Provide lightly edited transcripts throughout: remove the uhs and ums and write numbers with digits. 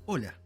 Hola,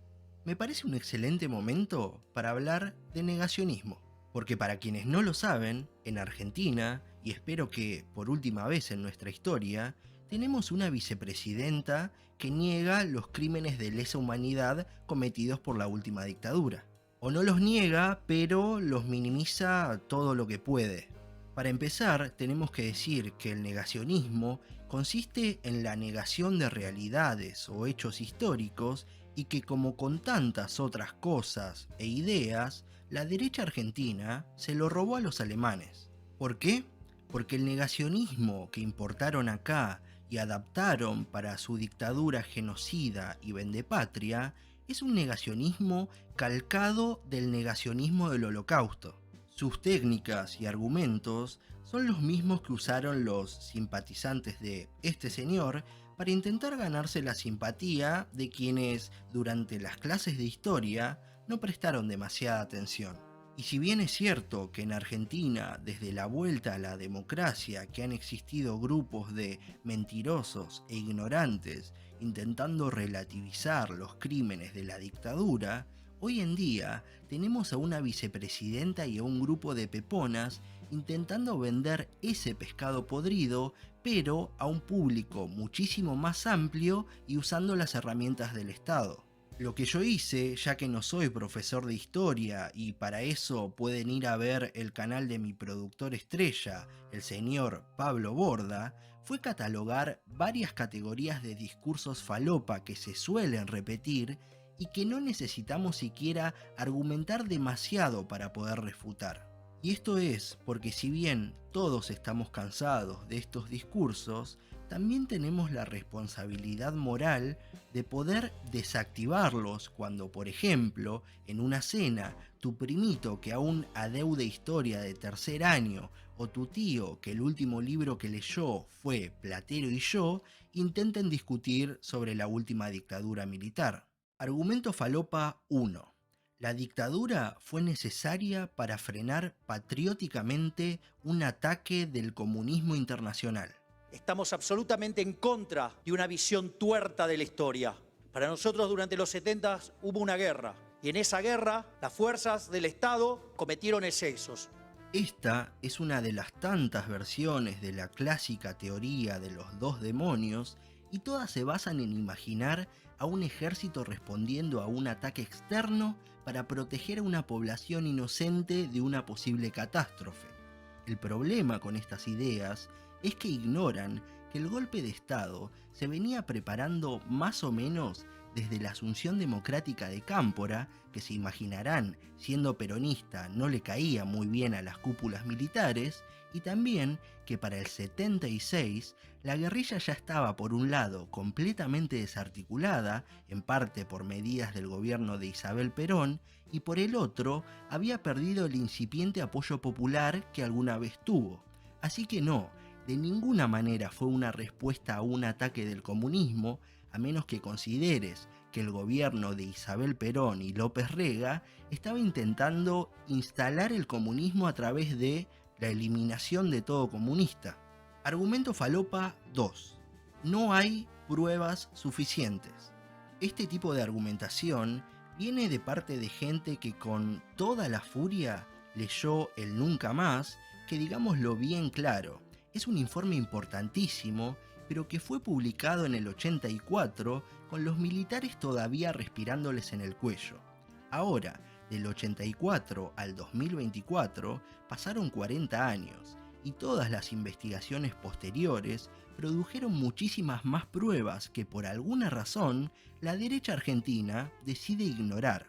me parece un excelente momento para hablar de negacionismo, porque para quienes no lo saben, en Argentina, y espero que por última vez en nuestra historia, tenemos una vicepresidenta que niega los crímenes de lesa humanidad cometidos por la última dictadura. O no los niega, pero los minimiza todo lo que puede. Para empezar, tenemos que decir que el negacionismo consiste en la negación de realidades o hechos históricos y que, como con tantas otras cosas e ideas, la derecha argentina se lo robó a los alemanes. ¿Por qué? Porque el negacionismo que importaron acá y adaptaron para su dictadura genocida y vendepatria es un negacionismo calcado del negacionismo del Holocausto. Sus técnicas y argumentos son los mismos que usaron los simpatizantes de este señor para intentar ganarse la simpatía de quienes durante las clases de historia no prestaron demasiada atención. Y si bien es cierto que en Argentina, desde la vuelta a la democracia, que han existido grupos de mentirosos e ignorantes intentando relativizar los crímenes de la dictadura, hoy en día tenemos a una vicepresidenta y a un grupo de peponas intentando vender ese pescado podrido, pero a un público muchísimo más amplio y usando las herramientas del Estado. Lo que yo hice, ya que no soy profesor de historia y para eso pueden ir a ver el canal de mi productor estrella, el señor Pablo Borda, fue catalogar varias categorías de discursos falopa que se suelen repetir y que no necesitamos siquiera argumentar demasiado para poder refutar. Y esto es porque si bien todos estamos cansados de estos discursos, también tenemos la responsabilidad moral de poder desactivarlos cuando, por ejemplo, en una cena, tu primito que aún adeude historia de tercer año o tu tío que el último libro que leyó fue Platero y yo, intenten discutir sobre la última dictadura militar. Argumento falopa 1. La dictadura fue necesaria para frenar patrióticamente un ataque del comunismo internacional. Estamos absolutamente en contra de una visión tuerta de la historia. Para nosotros durante los 70 hubo una guerra y en esa guerra las fuerzas del Estado cometieron excesos. Esta es una de las tantas versiones de la clásica teoría de los dos demonios y todas se basan en imaginar a un ejército respondiendo a un ataque externo para proteger a una población inocente de una posible catástrofe. El problema con estas ideas es que ignoran que el golpe de Estado se venía preparando más o menos desde la asunción democrática de Cámpora, que se imaginarán, siendo peronista, no le caía muy bien a las cúpulas militares, y también que para el 76 la guerrilla ya estaba por un lado completamente desarticulada, en parte por medidas del gobierno de Isabel Perón, y por el otro había perdido el incipiente apoyo popular que alguna vez tuvo. Así que no, de ninguna manera fue una respuesta a un ataque del comunismo, a menos que consideres que el gobierno de Isabel Perón y López Rega estaba intentando instalar el comunismo a través de la eliminación de todo comunista. Argumento falopa 2. No hay pruebas suficientes. Este tipo de argumentación viene de parte de gente que con toda la furia leyó el Nunca Más, que digámoslo bien claro, es un informe importantísimo, pero que fue publicado en el 84 con los militares todavía respirándoles en el cuello. Ahora, del 84 al 2024 pasaron 40 años y todas las investigaciones posteriores produjeron muchísimas más pruebas que por alguna razón la derecha argentina decide ignorar.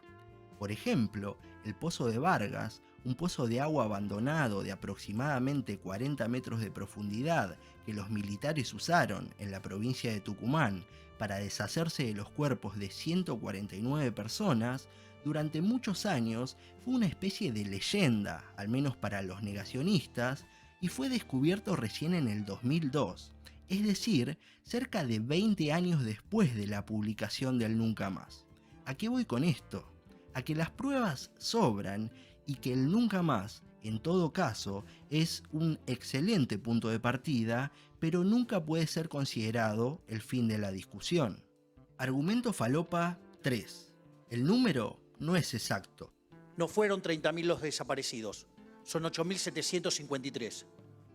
Por ejemplo, el Pozo de Vargas, un pozo de agua abandonado de aproximadamente 40 metros de profundidad que los militares usaron en la provincia de Tucumán para deshacerse de los cuerpos de 149 personas, durante muchos años fue una especie de leyenda, al menos para los negacionistas, y fue descubierto recién en el 2002, es decir, cerca de 20 años después de la publicación del Nunca Más. ¿A qué voy con esto? A que las pruebas sobran y que el Nunca Más, en todo caso, es un excelente punto de partida, pero nunca puede ser considerado el fin de la discusión. Argumento falopa 3. El número no es exacto. No fueron 30.000 los desaparecidos, son 8.753.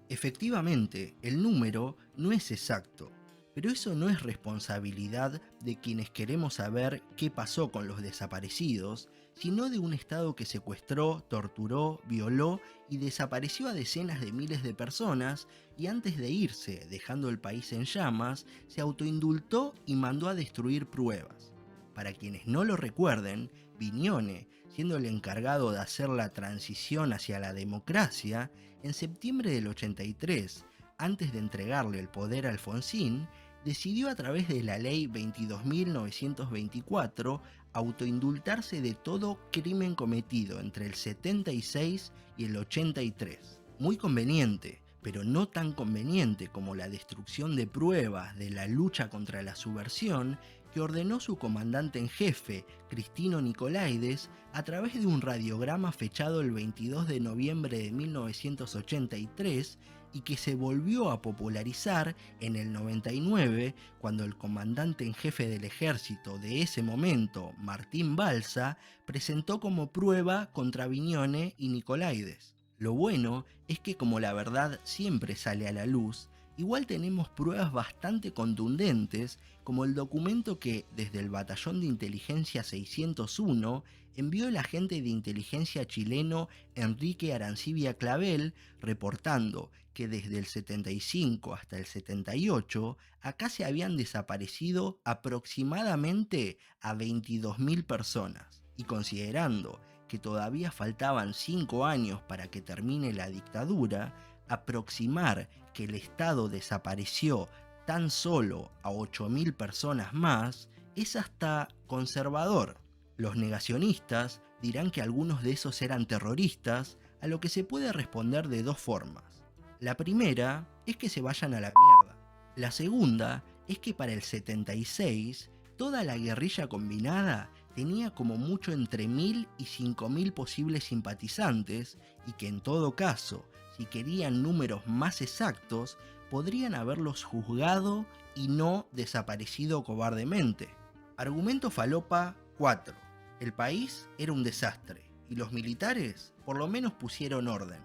Efectivamente, el número no es exacto, pero eso no es responsabilidad de quienes queremos saber qué pasó con los desaparecidos, sino de un Estado que secuestró, torturó, violó y desapareció a decenas de miles de personas y antes de irse, dejando el país en llamas, se autoindultó y mandó a destruir pruebas. Para quienes no lo recuerden, Vignone, siendo el encargado de hacer la transición hacia la democracia, en septiembre del 83, antes de entregarle el poder a Alfonsín, decidió a través de la ley 22.924 autoindultarse de todo crimen cometido entre el 76 y el 83. Muy conveniente, pero no tan conveniente como la destrucción de pruebas de la lucha contra la subversión que ordenó su comandante en jefe, Cristino Nicolaides, a través de un radiograma fechado el 22 de noviembre de 1983 y que se volvió a popularizar en el 99 cuando el comandante en jefe del ejército de ese momento, Martín Balsa, presentó como prueba contra Vignone y Nicolaides. Lo bueno es que como la verdad siempre sale a la luz, igual tenemos pruebas bastante contundentes, como el documento que, desde el Batallón de Inteligencia 601, envió el agente de inteligencia chileno Enrique Arancibia Clavel, reportando que desde el 75 hasta el 78, acá se habían desaparecido aproximadamente a 22.000 personas. Y considerando que todavía faltaban 5 años para que termine la dictadura, aproximar que el Estado desapareció tan solo a 8.000 personas más es hasta conservador. Los negacionistas dirán que algunos de esos eran terroristas, a lo que se puede responder de dos formas. La primera es que se vayan a la mierda. La segunda es que para el 76 toda la guerrilla combinada tenía como mucho entre 1.000 y 5.000 posibles simpatizantes y que en todo caso, si querían números más exactos, podrían haberlos juzgado y no desaparecido cobardemente. Argumento falopa 4. El país era un desastre y los militares por lo menos pusieron orden.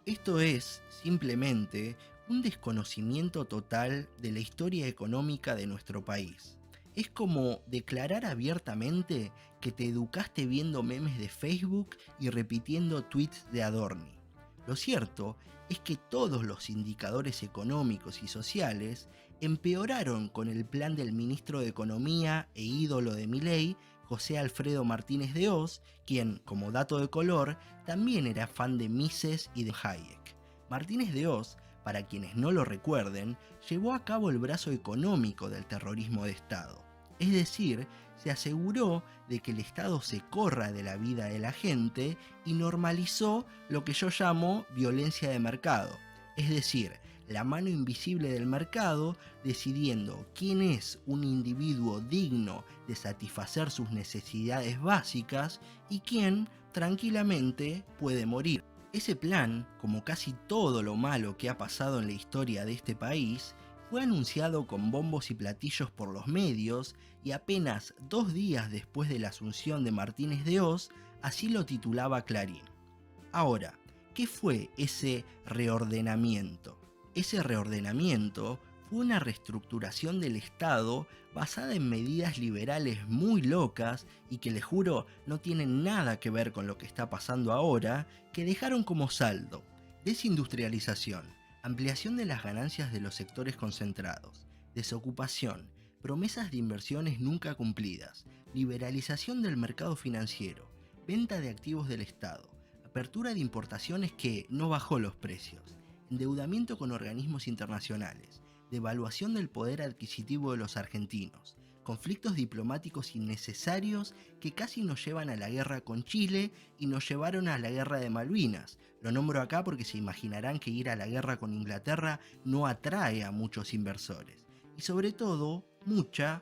Esto es, simplemente, un desconocimiento total de la historia económica de nuestro país. Es como declarar abiertamente que te educaste viendo memes de Facebook y repitiendo tweets de Adorni. Lo cierto es que todos los indicadores económicos y sociales empeoraron con el plan del ministro de Economía e ídolo de Milei, José Alfredo Martínez de Oz, quien, como dato de color, también era fan de Mises y de Hayek. Martínez de Oz, para quienes no lo recuerden, llevó a cabo el brazo económico del terrorismo de Estado. Es decir, se aseguró de que el Estado se corra de la vida de la gente y normalizó lo que yo llamo violencia de mercado, es decir, la mano invisible del mercado decidiendo quién es un individuo digno de satisfacer sus necesidades básicas y quién tranquilamente puede morir. Ese plan, como casi todo lo malo que ha pasado en la historia de este país, fue anunciado con bombos y platillos por los medios y apenas 2 días después de la asunción de Martínez de Oz, así lo titulaba Clarín. Ahora, ¿qué fue ese reordenamiento? Ese reordenamiento fue una reestructuración del Estado basada en medidas liberales muy locas y que, les juro, no tienen nada que ver con lo que está pasando ahora, que dejaron como saldo desindustrialización, ampliación de las ganancias de los sectores concentrados, desocupación, promesas de inversiones nunca cumplidas, liberalización del mercado financiero, venta de activos del Estado, apertura de importaciones que no bajó los precios, endeudamiento con organismos internacionales, devaluación del poder adquisitivo de los argentinos, conflictos diplomáticos innecesarios que casi nos llevan a la guerra con Chile y nos llevaron a la guerra de Malvinas. Lo nombro acá porque se imaginarán que ir a la guerra con Inglaterra no atrae a muchos inversores. Y sobre todo, mucha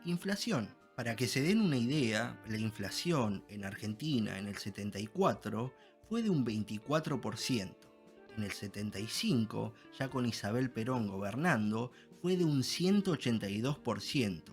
inflación. Para que se den una idea, la inflación en Argentina en el 74 fue de un 24%. En el 75, ya con Isabel Perón gobernando, fue de un 182%.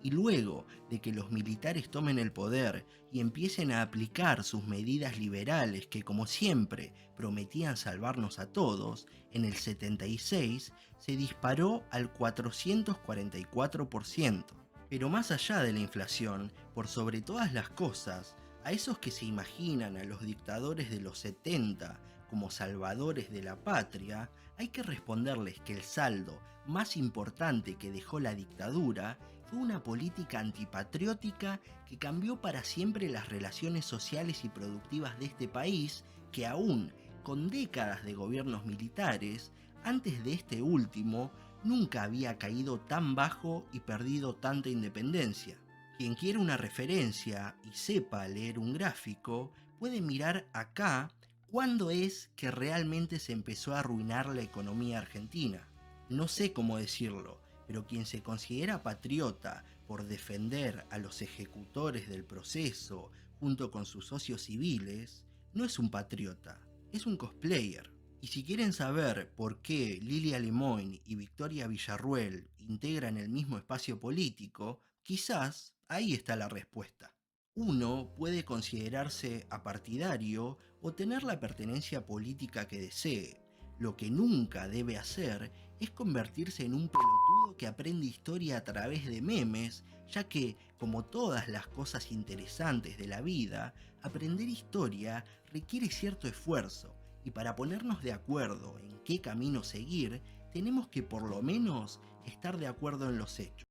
Y luego de que los militares tomen el poder y empiecen a aplicar sus medidas liberales que, como siempre, prometían salvarnos a todos, en el 76 se disparó al 444%. Pero más allá de la inflación, por sobre todas las cosas, a esos que se imaginan a los dictadores de los 70 como salvadores de la patria, hay que responderles que el saldo más importante que dejó la dictadura fue una política antipatriótica que cambió para siempre las relaciones sociales y productivas de este país, que aún con décadas de gobiernos militares, antes de este último, nunca había caído tan bajo y perdido tanta independencia. Quien quiera una referencia y sepa leer un gráfico, puede mirar acá cuándo es que realmente se empezó a arruinar la economía argentina. No sé cómo decirlo, pero quien se considera patriota por defender a los ejecutores del proceso junto con sus socios civiles, no es un patriota, es un cosplayer. Y si quieren saber por qué Lilia Lemoyne y Victoria Villarruel integran el mismo espacio político, quizás ahí está la respuesta. Uno puede considerarse apartidario o tener la pertenencia política que desee. Lo que nunca debe hacer es convertirse en un pelotudo que aprende historia a través de memes, ya que, como todas las cosas interesantes de la vida, aprender historia requiere cierto esfuerzo, y para ponernos de acuerdo en qué camino seguir, tenemos que por lo menos estar de acuerdo en los hechos.